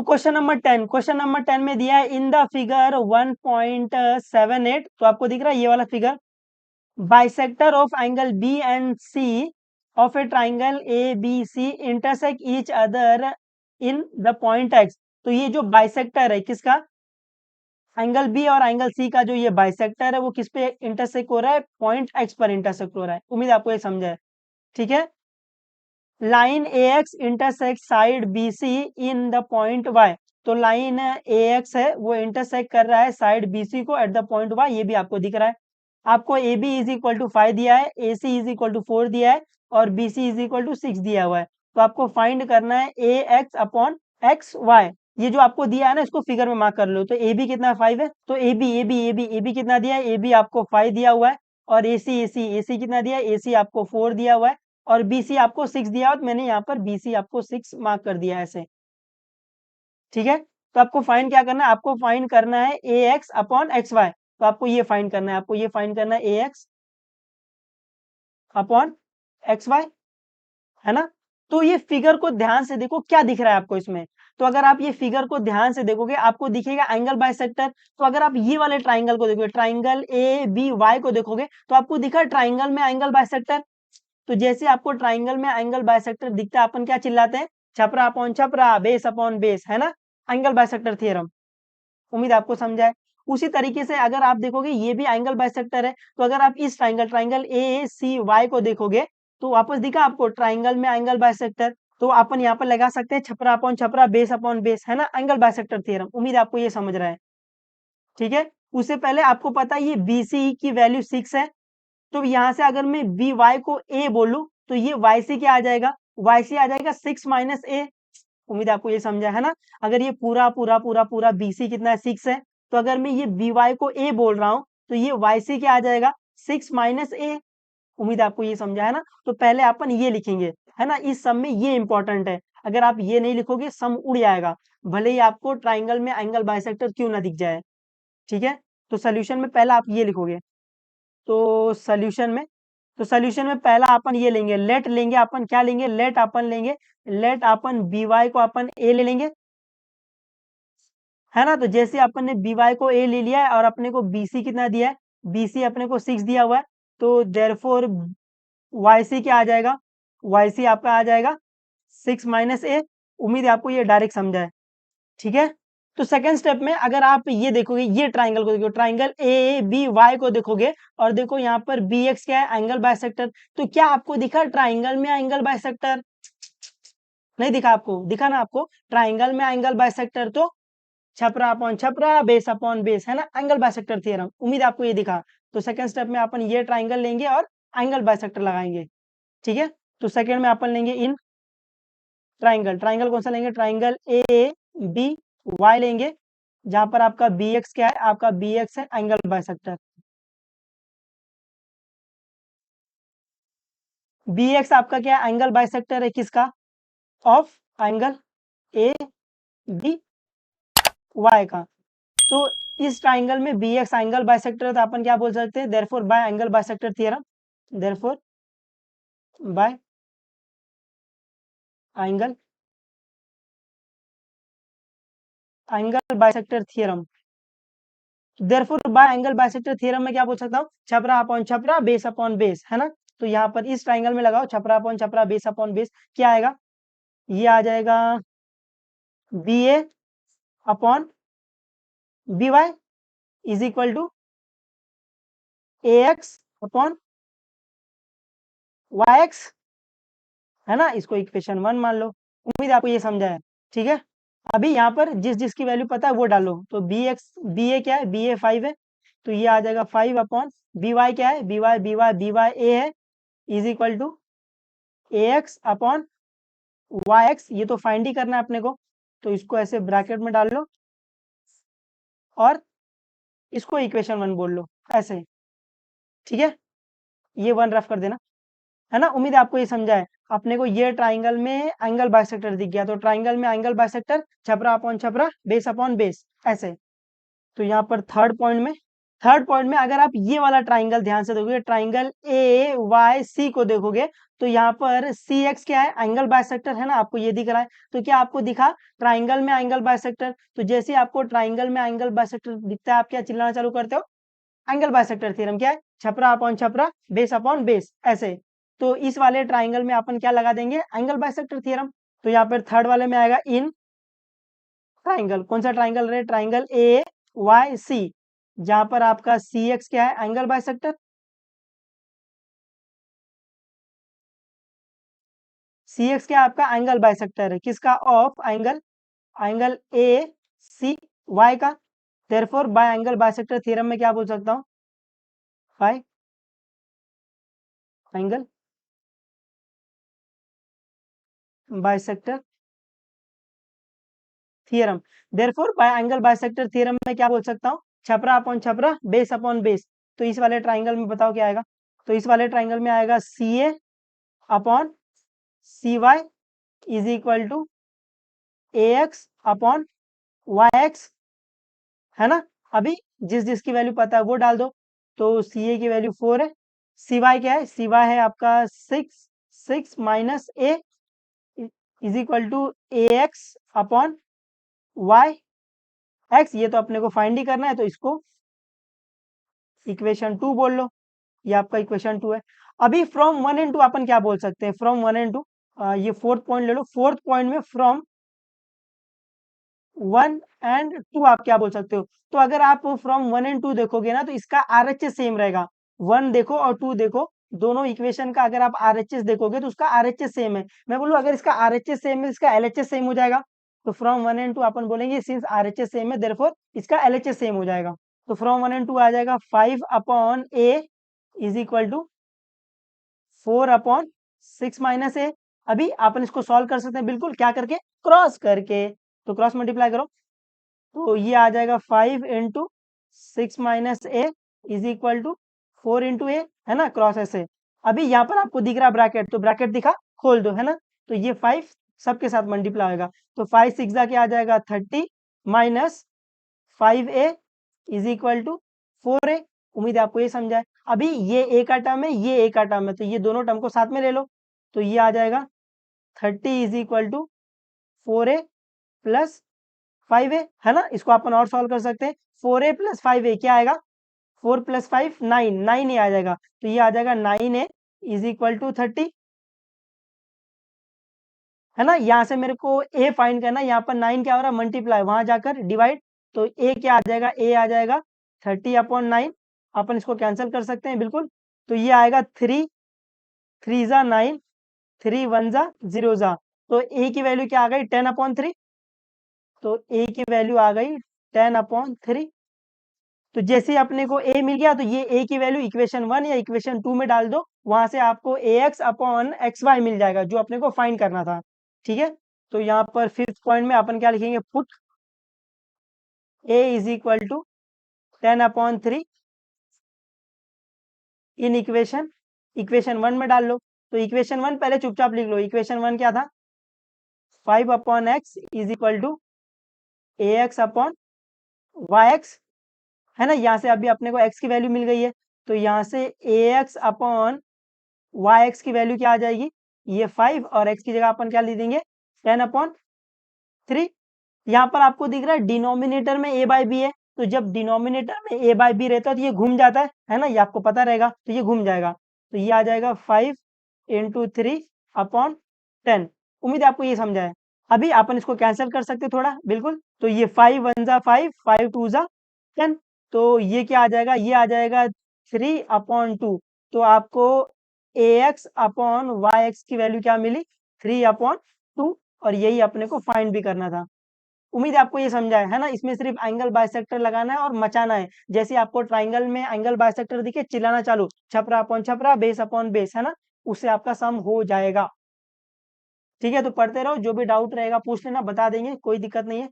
Question number 10 में दिया है इन द फिगर 1.78, तो आपको दिख रहा है ये वाला figure, bisector of angle B and C of a triangle A B C intersect each other in the point X. तो ये जो बाइसेक्टर है किसका, एंगल बी और एंगल सी का जो ये बाइसेक्टर है वो किस पे इंटरसेक्ट हो रहा है, पॉइंट एक्स पर इंटरसेक्ट हो रहा है। उम्मीद आपको ये समझा है, ठीक है। Line A X intersect side B C in the point Y, तो लाइन ए एक्स है वो इंटरसेक्ट कर रहा है साइड बी सी को एट द पॉइंट वाई, ये भी आपको दिख रहा है। आपको A B is equal to 5 दिया है, A C is equal to 4 दिया है और B C is equal to 6 दिया हुआ है। तो आपको फाइंड करना है A X upon X Y. ये जो आपको दिया है ना इसको फिगर में मार्क कर लो। तो ए बी कितना है, 5 है, तो ए बी कितना दिया है, ए बी आपको 5 दिया हुआ है और ए सी कितना दिया है, ए सी आपको 4 दिया हुआ है और बीसी आपको 6 दिया हो, तो मैंने यहाँ पर बीसी आपको 6 मार्क कर दिया है ऐसे, ठीक है। तो आपको फाइंड क्या करना है, आपको फाइंड करना है A X upon X Y. तो आपको ये फाइंड करना है, आपको ये फाइंड करना है A X upon X Y, है ना। तो ये फिगर को ध्यान से देखो क्या दिख रहा है आपको इसमें। तो अगर आप ये फिगर को ध्यान से देखोगे आपको दिखेगा एंगल बाइसेक्टर। तो अगर आप ये वाले ट्राइंगल को देखोगे, ट्राइंगल ए बी वाई को देखोगे तो आपको दिखा ट्राइंगल में एंगल बाइसेक्टर। तो जैसे आपको ट्राइंगल में एंगल बाइसेक्टर दिखता है अपन क्या चिल्लाते हैं, छपरा अपॉन छपरा, बेस अपॉन बेस, है ना, एंगल बाइसेक्टर थ्योरम। उम्मीद आपको समझा है। उसी तरीके से अगर आप देखोगे ये भी एंगल बाइसेक्टर है, तो अगर आप इस triangle triangle A C Y को देखोगे तो वापस दिखा आपको ट्राइंगल में एंगल बाइसेक्टर। तो अपन यहाँ पर लगा सकते हैं छपरा अपॉन छपरा, बेस अपॉन बेस, है ना, एंगल बाइसेक्टर थ्योरम। उम्मीद आपको ये समझ रहा है, ठीक है। उससे पहले आपको पता है ये बी सी की वैल्यू 6 है, तो यहाँ से अगर मैं बी वाई को ए बोलूं तो ये वाई सी क्या आ जाएगा, वाई सी आ जाएगा 6 माइनस ए। उम्मीद आपको ये समझा है ना। अगर ये पूरा पूरा पूरा पूरा बी सी कितना है, 6 है, तो अगर मैं ये बी वाई को ए बोल रहा हूँ तो ये वाई सी क्या आ जाएगा, 6 माइनस ए। उम्मीद आपको ये समझा है ना। तो पहले अपन ये लिखेंगे, है ना, इस सम में ये इंपॉर्टेंट है। अगर आप ये नहीं लिखोगे सम उड़ जाएगा, भले ही आपको ट्राइंगल में एंगल बाइसेक्टर क्यों ना दिख जाए, ठीक है। तो सोल्यूशन में पहला आप ये लिखोगे। तो सोल्यूशन में पहला अपन ये लेंगे, लेट लेंगे अपन, क्या लेंगे, लेट अपन बी वाई को अपन ए ले लेंगे, है ना। तो जैसे अपन ने बी वाई को ए ले लिया है और अपने को बी सी कितना दिया है, बी सी अपने को 6 दिया हुआ है, तो देयरफॉर वाई सी क्या आ जाएगा, वाई सी आपका आ जाएगा 6 माइनस ए। उम्मीद है आपको ये डायरेक्ट समझा है, ठीक है। तो सेकंड स्टेप में अगर आप ये देखोगे, ये ट्राइंगल को देखो, ट्राइंगल ए बी वाई को देखोगे और देखो यहाँ पर बी एक्स क्या है, एंगल बाइसेक्टर। तो क्या आपको दिखा ट्राइंगल में एंगल बाइसेक्टर, नहीं दिखा आपको, दिखा ना आपको ट्राइंगल में एंगल बाइसेक्टर। तो छपरा अपॉन छपरा, बेस अपॉन बेस, है ना, एंगल बाइसेक्टर थ्योरम। उम्मीद आपको ये दिखा। तो सेकंड स्टेप में अपन ये ट्राइंगल लेंगे और एंगल बाइसेक्टर लगाएंगे, ठीक है। तो सेकंड में अपन लेंगे इन ट्राइंगल, ट्राइंगल कौन सा लेंगे, ट्राइंगल ए बी वाई लेंगे, जहां पर आपका बी एक्स क्या है, आपका बी एक्स है एंगल बाइसेक्टर। बी एक्स आपका क्या है, एंगल बाइसेक्टर है किसका, of angle A B Y का। तो इस ट्राइंगल में बी एक्स एंगल बाइसेक्टर है, तो अपन क्या बोल सकते हैं, therefore by angle bisector theorem, therefore by angle angle bisector theorem. Therefore by angle bisector theorem में क्या बोल सकता हूँ, छपरा अपॉन छपरा, बेस अपॉन बेस, है ना। तो यहाँ पर इस ट्राइंगल में लगाओ छपरा अपॉन छपरा, बेस अपॉन बेस, क्या आएगा, ये आ जाएगा B A upon B Y is equal to A X upon Y X, है ना। इसको इक्वेशन 1 मान लो। उम्मीद आपको ये समझा है, ठीक है। अभी यहाँ पर जिस जिसकी वैल्यू पता है वो डालो। तो बी एक्स बी ए क्या है, बी ए 5 है, तो ये आ जाएगा 5 अपॉन बी वाई क्या है, बी वाई ए है, is equal to A X upon Y X. ये तो फाइंड ही करना है अपने को, तो इसको ऐसे ब्रैकेट में डाल लो और इसको इक्वेशन 1 बोल लो ऐसे, ठीक है। ये 1 रफ कर देना, है ना। उम्मीद है आपको ये समझा है। अपने को ये ट्राइंगल में एंगल बाइसेक्टर दिख गया, तो ट्राइंगल में एंगल बाइसेक्टर छपरा अपॉन छपरा, बेस अपॉन बेस, ऐसे। तो यहाँ पर थर्ड पॉइंट में अगर आप ये वाला ट्राइंगल ध्यान से देखोगे, ट्राइंगल ए वाई सी को देखोगे, तो यहाँ पर सी एक्स क्या है, एंगल बाइसेक्टर है ना, आपको ये दिख रहा है। तो क्या आपको दिखा ट्राइंगल में एंगल बाइसेक्टर, तो जैसे आपको ट्राइंगल में एंगल बाइसेक्टर दिखता है आप क्या चिल्लाना चालू करते हो, एंगल बाइसेक्टर थ्योरम क्या है, छपरा अपॉन छपरा, बेस अपॉन बेस, ऐसे। तो इस वाले ट्राइंगल में अपन क्या लगा देंगे, एंगल बाइसेक्टर थ्योरम। तो यहाँ पर थर्ड वाले में आएगा इन ट्राइंगल, कौन सा ट्राइंगल रहे, ट्राइंगल ए वाई सी, जहां पर आपका सी एक्स क्या है, एंगल बाइसेक्टर, सी एक्स क्या है आपका एंगल बाइसेक्टर है, किसका, of angle, angle A C Y का। Therefore by angle bisector theorem में क्या बोल सकता हूँ, by angle bisector theorem, therefore by angle bisector theorem में क्या बोल सकता हूँ, छपरा अपॉन छपरा, बेस अपॉन बेस। तो इस वाले ट्राइंगल में बताओ क्या आएगा, तो इस वाले ट्राइंगल में आएगा C A upon C Y is equal to A X upon Y X, है ना। अभी जिस जिसकी वैल्यू पता है वो डाल दो। तो सी ए की वैल्यू 4 है, सी वाई क्या है, सी वाई है आपका 6, 6 minus A is equal to A X upon Y X, ये तो अपने को फाइंड ही करना है, तो इसको इक्वेशन 2 बोल लो, ये आपका इक्वेशन 2 है। अभी फ्रॉम 1 एंड 2 अपन क्या बोल सकते हैं, फ्रॉम 1 एंड 2, ये फोर्थ पॉइंट ले लो, फोर्थ पॉइंट में फ्रॉम 1 एंड 2 आप क्या बोल सकते हो। तो अगर आप फ्रॉम 1 एंड 2 देखोगे ना, तो इसका आरएचएस सेम रहेगा, 1 देखो और 2 देखो, दोनों इक्वेशन का अगर आप आरएचएस देखोगे तो उसका आरएचएस सेम है। मैं बोलूँ अगर इसका आरएचएस सेम है, इसका एलएचएस सेम हो जाएगा। तो फ्रॉम 1 एंड 2 अपन बोलेंगे सिंस आरएचएस सेम है देयरफॉर इसका एलएचएस सेम हो जाएगा। तो फ्रॉम 1 एंड 2 आ जाएगा 5 upon A is equal to 4 upon 6 minus A. अभी अपन इसको सॉल्व कर सकते हैं बिल्कुल, क्या करके, क्रॉस करके। तो क्रॉस मल्टीप्लाई करो, तो ये आ जाएगा 5 into 6 minus A is equal to 4 into A, है ना, क्रॉस ऐसे। अभी यहाँ पर आपको दिख रहा है ब्रैकेट, तो ब्रैकेट दिखा, खोल दो, है ना। तो ये 5 सबके साथ मल्टीप्लाई होगा, तो 5 6 जा के आ जाएगा 30 minus 5a is equal to 4a। उम्मीद है आपको ये समझा है। अभी ये ए का टर्म है, ये ए का टर्म है, तो ये दोनों टर्म को साथ में ले लो, तो ये आ जाएगा 30 is equal to 4a plus 5a, है ना। इसको अपन और सॉल्व कर सकते हैं, 4a प्लस 5a क्या आएगा, 4 प्लस 5 9, 9a आ जाएगा, तो ये आ जाएगा 9a इज इक्वल टू 30, है ना। यहाँ से मेरे को a फाइंड करना है, यहाँ पर 9 क्या हो रहा है, मल्टीप्लाई, वहां जाकर डिवाइड, तो a क्या आ जाएगा, a आ जाएगा 30 अपॉन 9, अपन इसको कैंसिल कर सकते हैं बिल्कुल। तो ये आएगा 3 3 जा 9, 3 1 जा 0 जा, तो a की वैल्यू क्या आ गई, 10 अपॉन 3, तो a की वैल्यू आ गई 10 अपॉन 3। तो जैसे ही अपने को a मिल गया, तो ये a की वैल्यू इक्वेशन 1 या इक्वेशन 2 में डाल दो, वहां से आपको ए एक्स अपॉन एक्स वाई मिल जाएगा, जो अपने को फाइंड करना था, ठीक है। तो यहाँ पर फिफ्थ पॉइंट में अपन क्या लिखेंगे, put a is equal to 10 upon 3 in equation, equation 1 में डाल लो। तो इक्वेशन 1 पहले चुपचाप लिख लो, इक्वेशन 1 क्या था, 5 upon X is equal to A X upon Y X, है ना। यहाँ से अभी अपने को x की वैल्यू मिल गई है, तो यहाँ से ए एक्स अपॉन वाई एक्स की वैल्यू क्या आ जाएगी, ये 5, और x की जगह अपन क्या लिख देंगे, 10 अपॉन 3। यहाँ पर आपको दिख रहा है डिनोमिनेटर में a बाई बी है, तो जब डिनोमिनेटर में a बाई बी रहता है तो ये घूम जाता है ना, ये आपको पता रहेगा, तो ये घूम जाएगा, तो ये आ जाएगा 5 इंटू 3 अपॉन 10। उम्मीद है आपको ये समझा है। अभी अपन इसको कैंसिल कर सकते थोड़ा बिल्कुल, तो ये 5 1 जा 5, 5 2 जा 10, तो ये क्या आ जाएगा, ये आ जाएगा 3 अपॉन 2। तो आपको ए एक्स अपॉन वाई एक्स की वैल्यू क्या मिली, 3 अपॉन 2, और यही अपने को फाइंड भी करना था। उम्मीद है आपको ये समझा है ना। इसमें सिर्फ एंगल बाइसेक्टर लगाना है और मचाना है, जैसे आपको ट्राइंगल में एंगल बाइसेक्टर दिखे, चिल्लाना चालू, छपरा अपॉन छपरा, बेस अपॉन बेस, है ना, उससे आपका सम हो जाएगा। ठीक है, तो पढ़ते रहो, जो भी डाउट रहेगा पूछ लेना, बता देंगे, कोई दिक्कत नहीं है।